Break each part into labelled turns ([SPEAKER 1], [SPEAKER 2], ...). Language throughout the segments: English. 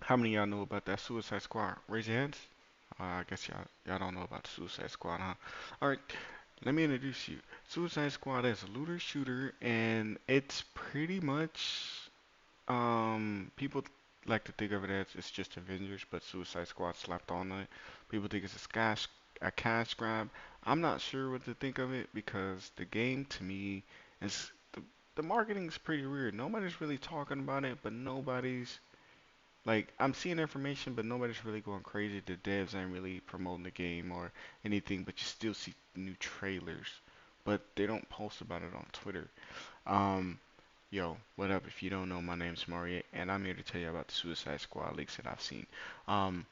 [SPEAKER 1] How many of y'all know about that Suicide Squad? Raise your hands. I guess y'all don't know about Suicide Squad, huh? All right, let me introduce you. Suicide Squad is a looter shooter, and it's pretty much people like to think of it as it's just Avengers, but Suicide Squad slapped on it. People think it's a cash grab. I'm not sure what to think of it because the game to me is the marketing's pretty weird. Nobody's really talking about it, but nobody's like I'm seeing information, but nobody's really going crazy. The devs ain't really promoting the game or anything, but you still see new trailers, but they don't post about it on Twitter. Um, Yo, what up? If you don't know, my name's Mario, and I'm here to tell you about the Suicide Squad leaks that I've seen. Um,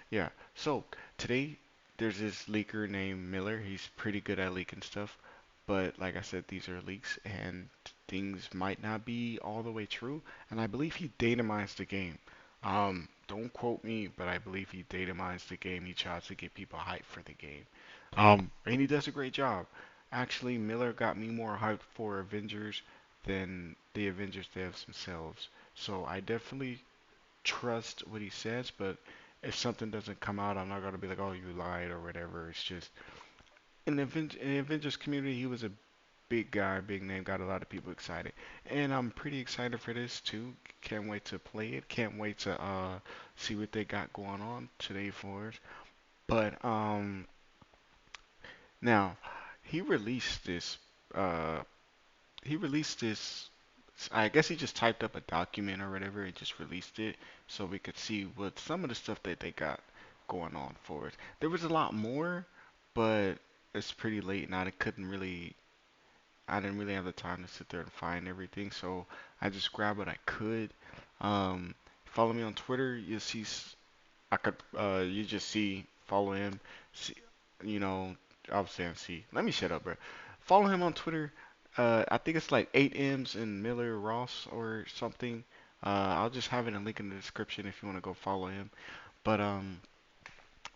[SPEAKER 1] yeah, so today there's this leaker named Miller. He's pretty good at leaking stuff, but like I said, these are leaks, and things might not be all the way true. And I believe he data mines the game. Don't quote me, but I believe he data mines the game. He tries to get people hyped for the game. And he does a great job. Actually, Miller got me more hyped for Avengers than the Avengers devs themselves. So I definitely trust what he says, but if something doesn't come out, I'm not gonna be like, oh, you lied or whatever. It's just in the Avengers community, he was a big guy, big name, got a lot of people excited, and I'm pretty excited for this too. Can't wait to play it. Can't wait to see what they got going on today for us. But now he released this. Uh, he released this. I guess he just typed up a document or whatever and just released it so we could see what some of the stuff that they got going on for us. There was a lot more, but it's pretty late and I didn't really have the time to sit there and find everything, so I just grabbed what I could. Follow me on Twitter. You'll see. You just see, follow him. See, you know, I was saying see. Let me shut up, bro. Follow him on Twitter. I think it's like 8M's and Miller Ross or something. I'll just have it in a link in the description if you want to go follow him. But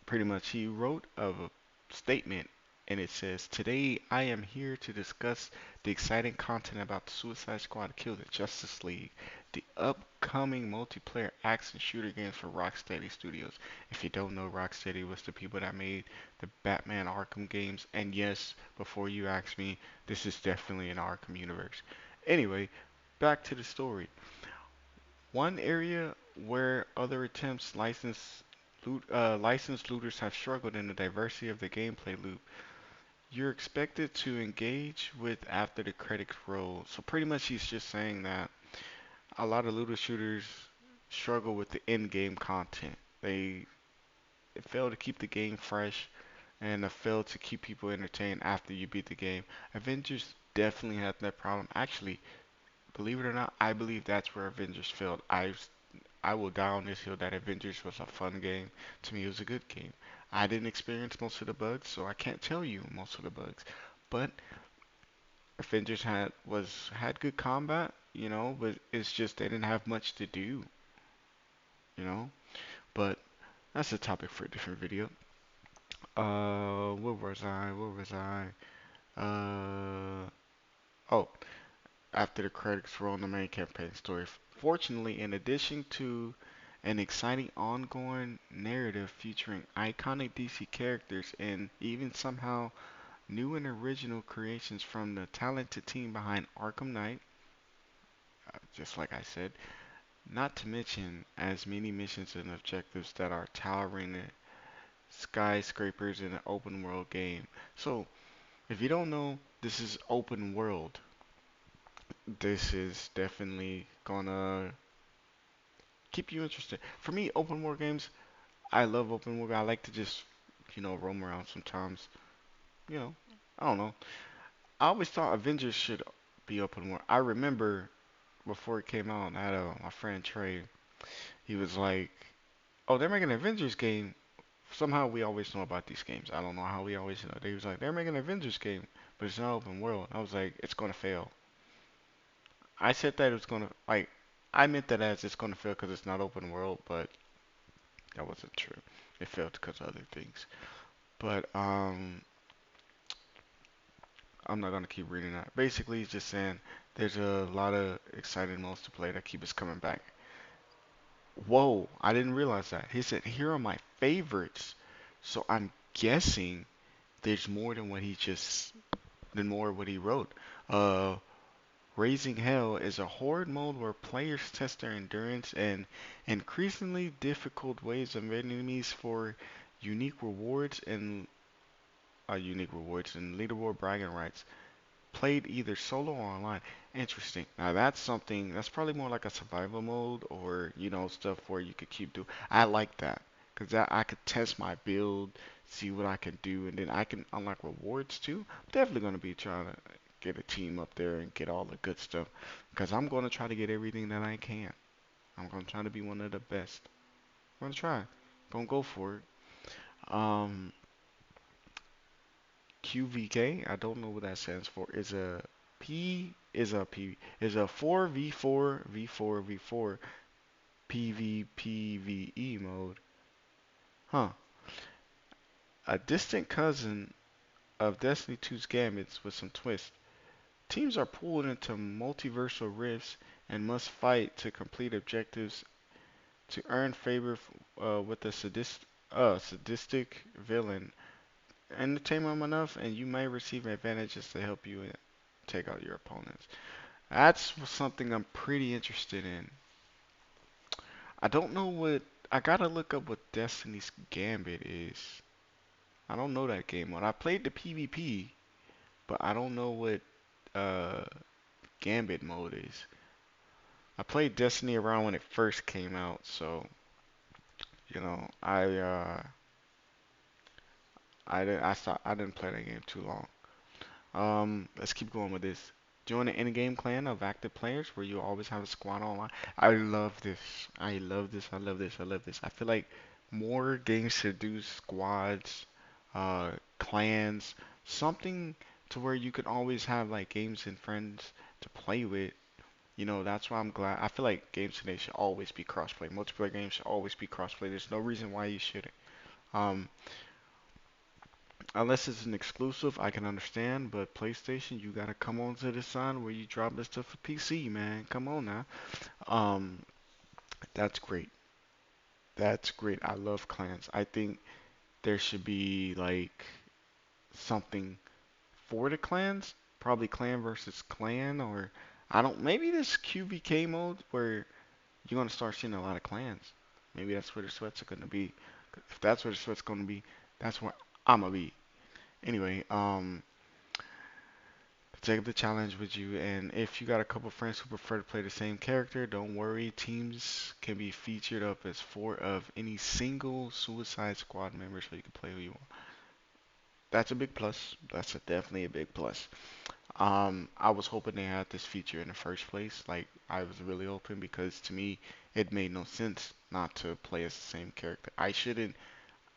[SPEAKER 1] pretty much he wrote a statement and it says, "Today I am here to discuss the exciting content about the Suicide Squad Kill the Justice League, the upcoming multiplayer action shooter games for Rocksteady Studios." If you don't know, Rocksteady was the people that made the Batman Arkham games, and yes, before you ask me, this is definitely an Arkham universe. Anyway, back to the story. One area where other attempts licensed looters have struggled in the diversity of the gameplay loop. You're expected to engage with after the credits roll. So pretty much he's just saying that a lot of looter shooters struggle with the in-game content. They fail to keep the game fresh and fail to keep people entertained after you beat the game. Avengers definitely had that problem. Actually, believe it or not, I believe that's where Avengers failed. I will die on this hill that Avengers was a fun game. To me, it was a good game. I didn't experience most of the bugs, so I can't tell you most of the bugs. But Avengers had good combat, but it's just they didn't have much to do, you know. But that's a topic for a different video. Where was I? Where was I? Oh, after the credits roll in the main campaign story. Fortunately, in addition to an exciting ongoing narrative featuring iconic DC characters and even somehow new and original creations from the talented team behind Arkham Knight, just like I said, not to mention as many missions and objectives that are towering skyscrapers in an open world game. So, if you don't know, this is open world. This is definitely gonna keep you interested. For me, open world games, I love open world. I like to just, roam around sometimes. You know, I don't know. I always thought Avengers should be open world. I remember before it came out, I had my friend Trey. He was like, "Oh, they're making an Avengers game." Somehow we always know about these games. I don't know how we always know. They was like, "They're making an Avengers game, but it's not open world." I was like, "It's gonna fail." I said that it was gonna like, I meant that as it's gonna fail because it's not open world, but that wasn't true. It failed because of other things. But I'm not gonna keep reading that. Basically, it's just saying there's a lot of exciting modes to play that keep us coming back. Whoa, I didn't realize that. He said, here are my favorites. So I'm guessing there's more than more what he wrote. Uh, Raising Hell is a horde mode where players test their endurance and increasingly difficult waves of enemies for unique rewards and leaderboard bragging rights. Played either solo or online. Interesting. Now that's something that's probably more like a survival mode or stuff where you could keep doing. I like that because I could test my build, see what I can do, and then I can unlock rewards too. Definitely gonna be trying to get a team up there and get all the good stuff because I'm gonna try to get everything that I can. I'm gonna try to be one of the best. I'm gonna try. Gonna go for it. QVK, I don't know what that stands for. Is a 4v4 v4 v4 PvPvE mode. Huh. A distant cousin of Destiny 2's Gambits with some twist. Teams are pulled into multiversal rifts and must fight to complete objectives to earn favor with a sadistic villain. Entertain them enough, and you may receive advantages to help you take out your opponents. That's something I'm pretty interested in. I don't know what. I gotta look up what Destiny's Gambit is. I don't know that game mode. I played the PvP, but I don't know what uh, Gambit mode is. I played Destiny around when it first came out, so I didn't play that game too long. Let's keep going with this. Join an in-game clan of active players where you always have a squad online. I love this. I love this. I love this. I love this. I feel like more games should do squads, clans, something to where you can always have like games and friends to play with. That's why I'm glad. I feel like games today should always be crossplay. Multiplayer games should always be crossplay. There's no reason why you shouldn't. Um, Unless it's an exclusive, I can understand, but PlayStation, you gotta come on to the side where you drop this stuff for PC, man. Come on now. Um, that's great. That's great. I love clans. I think there should be like something for the clans, probably clan versus clan, or I don't. Maybe this QVK mode where you're gonna start seeing a lot of clans. Maybe that's where the sweats are gonna be. If that's where the sweats gonna be, that's where I'm gonna be. Anyway, take up the challenge with you, and if you got a couple friends who prefer to play the same character, don't worry. Teams can be featured up as four of any single Suicide Squad member, so you can play who you want. That's a big plus. That's definitely a big plus. I was hoping they had this feature in the first place. Like, I was really hoping because to me, it made no sense not to play as the same character. I shouldn't.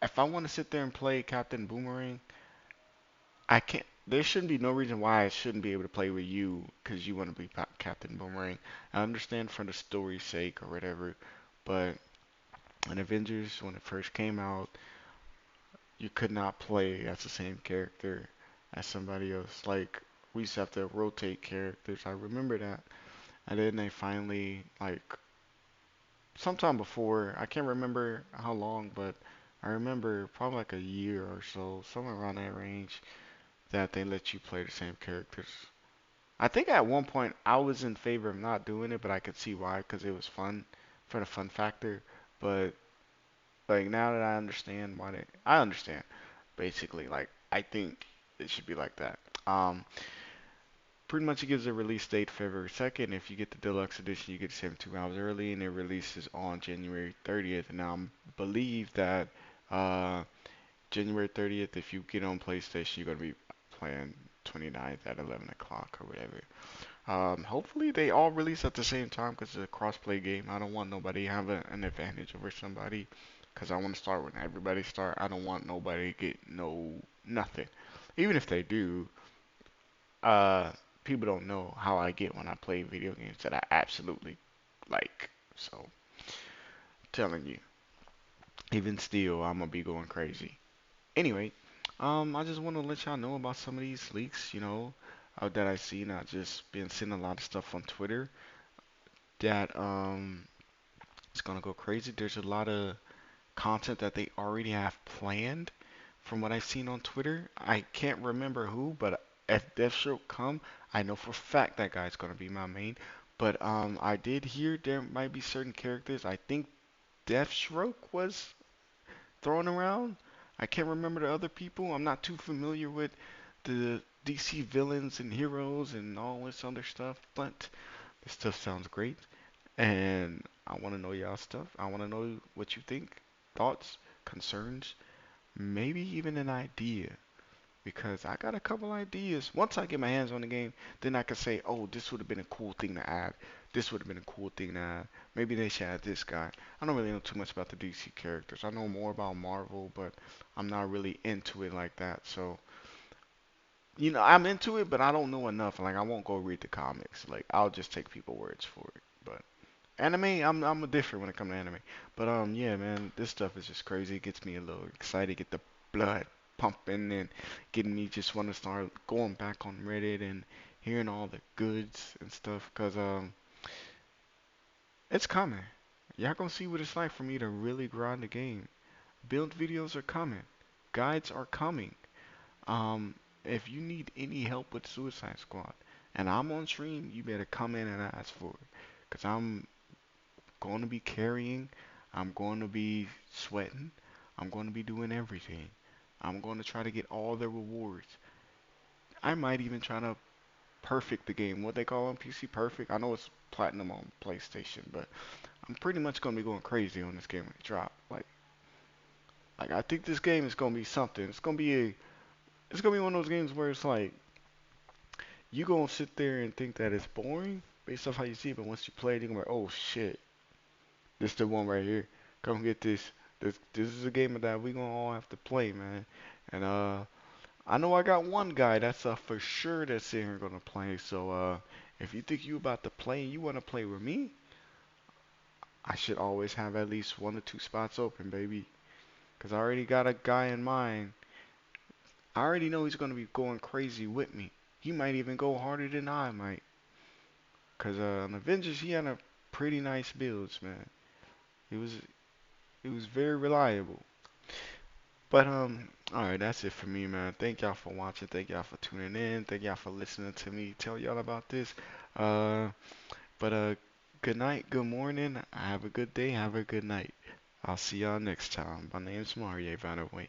[SPEAKER 1] If I want to sit there and play Captain Boomerang, I can't. There shouldn't be no reason why I shouldn't be able to play with you because you want to be Captain Boomerang. I understand for the story's sake or whatever, but in Avengers, when it first came out, you could not play as the same character as somebody else. Like, we used to have to rotate characters. I remember that. And then they finally, like, sometime before, I can't remember how long, but I remember probably like a year or so, somewhere around that range, that they let you play the same characters. I think at one point I was in favor of not doing it, but I could see why, because it was fun for the fun factor. But like now that I understand I understand basically. Like I think it should be like that. Um, Pretty much it gives a release date February 2nd. If you get the deluxe edition, you get 72 hours early, and it releases on January 30th. Now I believe that uh, January 30th, if you get on PlayStation, you're gonna be playing 29th at 11 o'clock or whatever. Hopefully they all release at the same time because it's a cross-play game. I don't want nobody having an advantage over somebody because I want to start when everybody start. I don't want nobody to get nothing. Even if they do, uh, people don't know how I get when I play video games that I absolutely like. So, telling you, even still, I'm gonna be going crazy. Anyway, I just want to let y'all know about some of these leaks, that I seen. I just been seeing a lot of stuff on Twitter that It's gonna go crazy. There's a lot of content that they already have planned from what I've seen on Twitter. I can't remember who, but if Deathstroke come, I know for a fact that guy's gonna be my main. But I did hear there might be certain characters. I think Deathstroke was thrown around. I can't remember the other people. I'm not too familiar with the DC villains and heroes and all this other stuff, but this stuff sounds great. And I want to know y'all stuff. I want to know what you think, thoughts, concerns, maybe even an idea. Because I got a couple ideas. Once I get my hands on the game, then I can say, oh, this would have been a cool thing to add. This would have been a cool thing to add. Maybe they should add this guy. I don't really know too much about the DC characters. I know more about Marvel, but I'm not really into it like that. So, I'm into it, but I don't know enough. Like, I won't go read the comics. Like, I'll just take people's words for it. But anime, I'm different when it comes to anime. But yeah, man, this stuff is just crazy. It gets me a little excited, get the blood pumping, and getting me just want to start going back on Reddit and hearing all the goods and stuff. Cause it's coming. Y'all gonna see what it's like for me to really grind the game. Build videos are coming. Guides are coming. Um, if you need any help with Suicide Squad, and I'm on stream, you better come in and ask for it. Cause I'm going to be carrying, I'm going to be sweating, I'm going to be doing everything. I'm going to try to get all the rewards. I might even try to perfect the game. What they call on PC perfect. I know it's platinum on PlayStation, but I'm pretty much going to be going crazy on this game when it drop. Like I think this game is going to be something. It's going to be one of those games where it's like you going to sit there and think that it's boring based off how you see it, but once you play it, you're going to be like, oh shit, this the one right here. Come get this. This is a game that we gonna all have to play, man. And I know I got one guy that's for sure that's in here gonna play. So if you think you about to play and you wanna play with me, I should always have at least 1 or 2 spots open, baby. Cause I already got a guy in mind. I already know he's gonna be going crazy with me. He might even go harder than I might. Cause on Avengers he had a pretty nice builds, man. He was he was very reliable. But all right, that's it for me, man. Thank y'all for watching. Thank y'all for tuning in. Thank y'all for listening to me tell y'all about this. Uh, but good night, good morning. Have a good day. Have a good night. I'll see y'all next time. My name's Mario Vanderway.